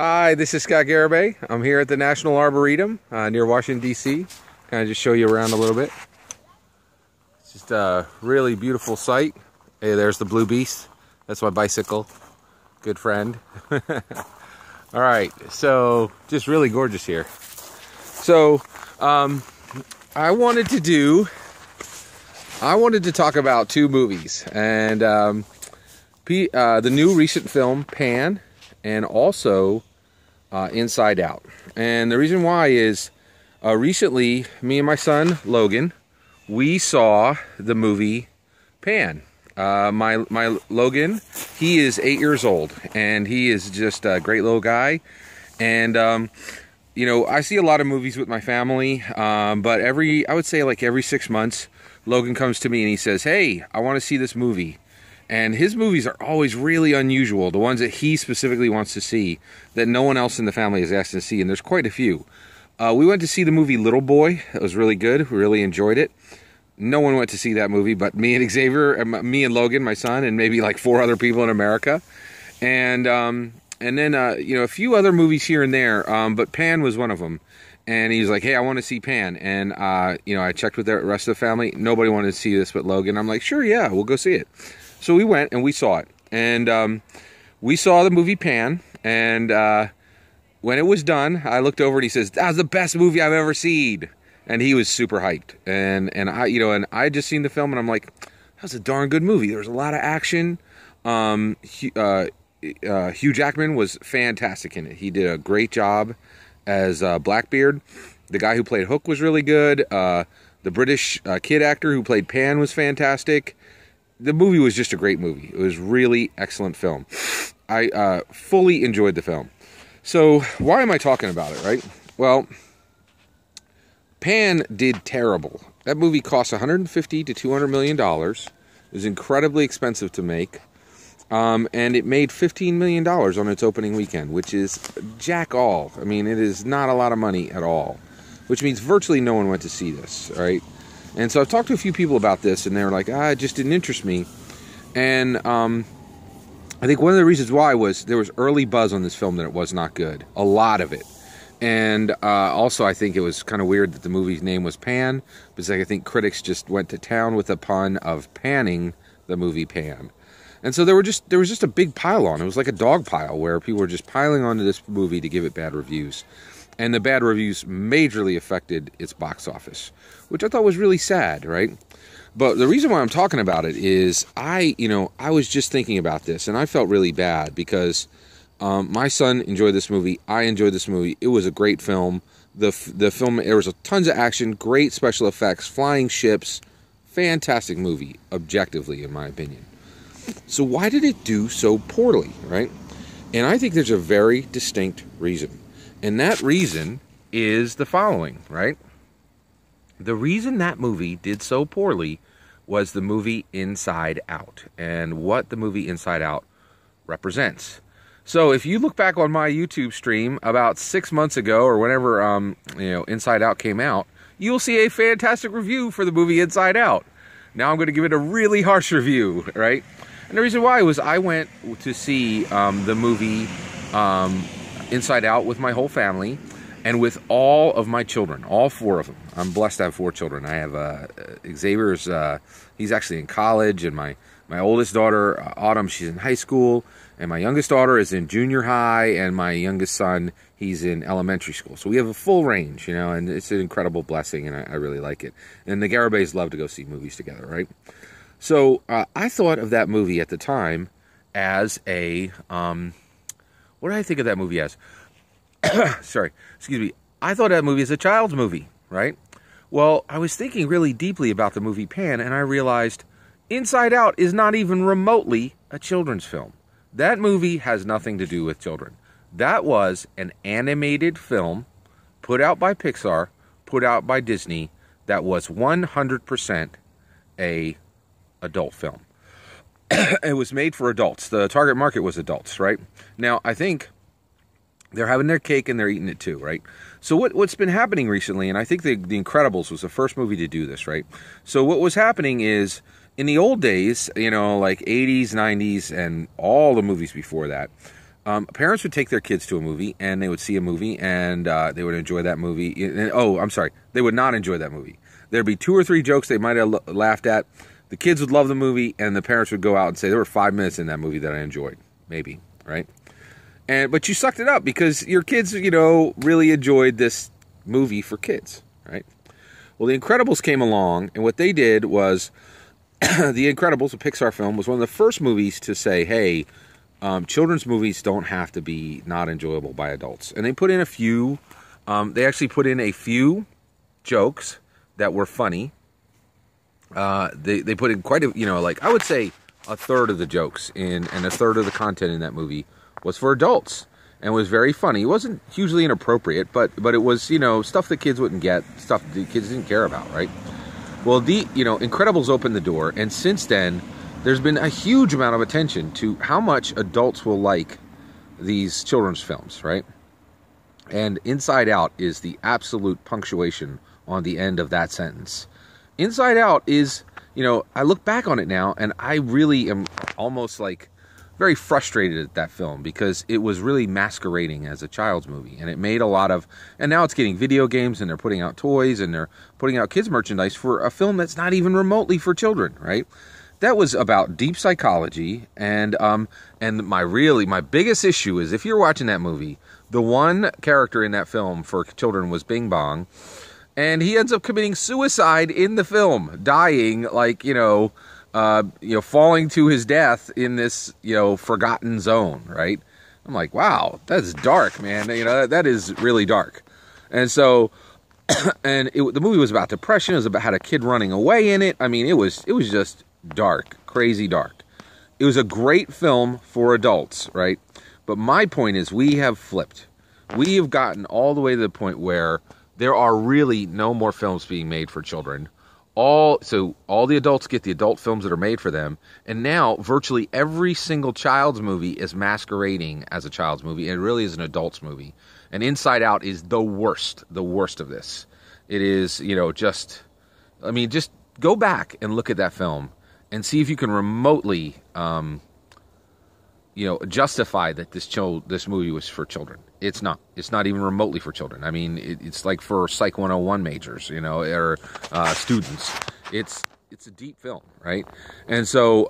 Hi, this is Scott Garibay. I'm here at the National Arboretum near Washington, D.C. Kind of just show you around a little bit. It's just a really beautiful sight. Hey, there's the Blue Beast. That's my bicycle. Good friend. All right, so just really gorgeous here. So I wanted to talk about two movies, and the new recent film Pan, and also Inside Out. And the reason why is recently me and my son Logan, we saw the movie Pan. My Logan, he is 8 years old, and he is just a great little guy. And you know, I see a lot of movies with my family, but I would say like every 6 months, Logan comes to me and he says, "Hey, I want to see this movie." And his movies are always really unusual, the ones that he specifically wants to see, that no one else in the family has asked to see, and there's quite a few. We went to see the movie Little Boy. It was really good. We really enjoyed it. No one went to see that movie but me and Xavier, me and Logan, my son, and maybe like 4 other people in America. And then, you know, a few other movies here and there, but Pan was one of them. And he was like, "Hey, I want to see Pan." And, you know, I checked with the rest of the family. Nobody wanted to see this but Logan. I'm like, "Sure, yeah, we'll go see it." So we went and we saw it. And we saw the movie Pan. And when it was done, I looked over and he says, "That was the best movie I've ever seen." And he was super hyped. And I, you know, and I had just seen the film and I'm like, that was a darn good movie. There was a lot of action. Hugh Jackman was fantastic in it. He did a great job as Blackbeard. The guy who played Hook was really good. The British kid actor who played Pan was fantastic. The movie was just a great movie. It was really excellent film. I fully enjoyed the film. So why am I talking about it, right? Well, Pan did terrible. That movie cost $150 to $200 million. It was incredibly expensive to make. And it made $15 million on its opening weekend, which is jack all. I mean, it is not a lot of money at all, which means virtually no one went to see this, right? And so I've talked to a few people about this, and they were like, it just didn't interest me. And I think one of the reasons why was there was early buzz on this film that it was not good. A lot of it. And also I think it was kind of weird that the movie's name was Pan, because I think critics just went to town with the pun of panning the movie Pan. And so there was just a big pile on. It was like a dog pile where people were just piling onto this movie to give it bad reviews. And the bad reviews majorly affected its box office, which I thought was really sad, right? But the reason why I'm talking about it is I was just thinking about this, and I felt really bad because my son enjoyed this movie. I enjoyed this movie. It was a great film. The film, there was tons of action, great special effects, flying ships, fantastic movie, objectively, in my opinion. So why did it do so poorly, right? And I think there's a very distinct reason. And that reason is the following, right? The reason that movie did so poorly was the movie Inside Out, and what the movie Inside Out represents. So if you look back on my YouTube stream about 6 months ago, or whenever you know, Inside Out came out, you'll see a fantastic review for the movie Inside Out. Now I'm going to give it a really harsh review, right? And the reason why was I went to see the movie Inside Out with my whole family and with all of my children, all 4 of them. I'm blessed to have 4 children. I have Xavier's, he's actually in college, and my oldest daughter, Autumn, she's in high school, and my youngest daughter is in junior high, and my youngest son, he's in elementary school. So we have a full range, you know, and it's an incredible blessing, and I really like it. And the Garibays love to go see movies together, right? So I thought of that movie at the time as a, what did I think of that movie as? Sorry, excuse me. I thought of that movie as a child's movie, right? Well, I was thinking really deeply about the movie Pan, and I realized Inside Out is not even remotely a children's film. That movie has nothing to do with children. That was an animated film put out by Pixar, put out by Disney, that was 100% a adult film. It was made for adults. The target market was adults, right? Now, I think they're having their cake and they're eating it too, right? So what's been happening recently, and I think The Incredibles was the first movie to do this, right? So what was happening is, in the old days, you know, like 80s, 90s, and all the movies before that, parents would take their kids to a movie, and they would see a movie, and they would enjoy that movie. Oh, I'm sorry. They would not enjoy that movie. There'd be 2 or 3 jokes they might have laughed at. The kids would love the movie, and the parents would go out and say, there were 5 minutes in that movie that I enjoyed. Maybe, right? But you sucked it up because your kids, really enjoyed this movie for kids, right? Well, The Incredibles came along, and what they did was, The Incredibles, a Pixar film, was one of the first movies to say, hey, children's movies don't have to be not enjoyable by adults. And they put in a few, they actually put in a few jokes that were funny. They put in quite a, I would say a third of the jokes and a third of the content in that movie was for adults and was very funny. It wasn't hugely inappropriate, but it was, stuff that kids wouldn't get, stuff that kids didn't care about, right? Well, Incredibles opened the door, and since then, there's been a huge amount of attention to how much adults will like these children's films, right? And Inside Out is the absolute punctuation on the end of that sentence. Inside Out is, I look back on it now, and I really am almost very frustrated at that film because it was really masquerading as a child's movie, and it made a lot of, and now it's getting video games, and they're putting out toys, and they're putting out kids merchandise for a film that's not even remotely for children, right? That was about deep psychology, and my biggest issue is if you're watching that movie, the one character in that film for children was Bing Bong, and he ends up committing suicide in the film, dying falling to his death in this, forgotten zone, right? I'm like, wow, that's dark, man. That is really dark. And so, the movie was about depression. It was about had a kid running away in it. I mean, it was just dark, crazy dark. It was a great film for adults, right? But my point is we have flipped. We have gotten all the way to the point where there are really no more films being made for children. So all the adults get the adult films that are made for them, and now virtually every single child's movie is masquerading as a child's movie, and it really is an adult's movie. And Inside Out is the worst of this. It is, just go back and look at that film and see if you can remotely, justify that this movie was for children. It's not. It's not even remotely for children. I mean, it's like for Psych 101 majors, or students. It's a deep film, right? And so,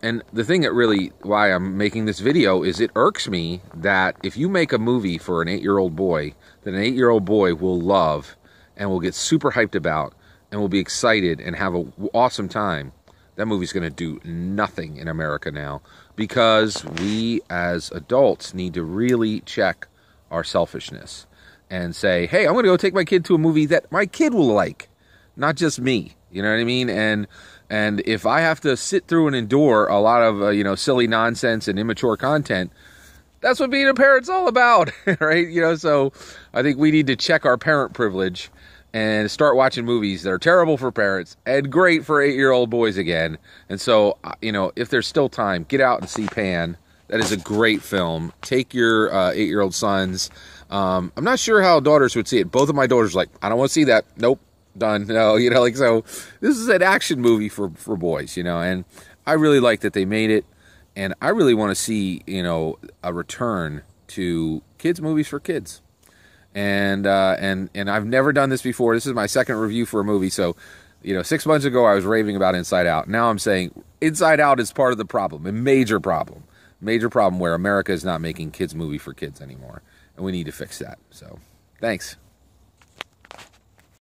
and the thing that really, why I'm making this video is it irks me that if you make a movie for an 8-year-old boy, that an 8-year-old boy will love and will get super hyped about and will be excited and have an awesome time, that movie's going to do nothing in America now because we as adults need to really check our selfishness and say, hey, I'm going to go take my kid to a movie that my kid will like, not just me. You know what I mean? And if I have to sit through and endure a lot of, silly nonsense and immature content, that's what being a parent's all about, right? So I think we need to check our parent privilege and start watching movies that are terrible for parents and great for 8-year-old boys again. And so, if there's still time, get out and see Pan. That is a great film. Take your 8-year-old sons. I'm not sure how daughters would see it. Both of my daughters are like, I don't want to see that. Nope. Done. No, so this is an action movie for boys, and I really like that they made it. And I really want to see, a return to kids movies for kids. And I've never done this before. This is my second review for a movie. So, 6 months ago, I was raving about Inside Out. Now I'm saying Inside Out is part of the problem, a major problem where America is not making kids movie for kids anymore. And we need to fix that. So, thanks.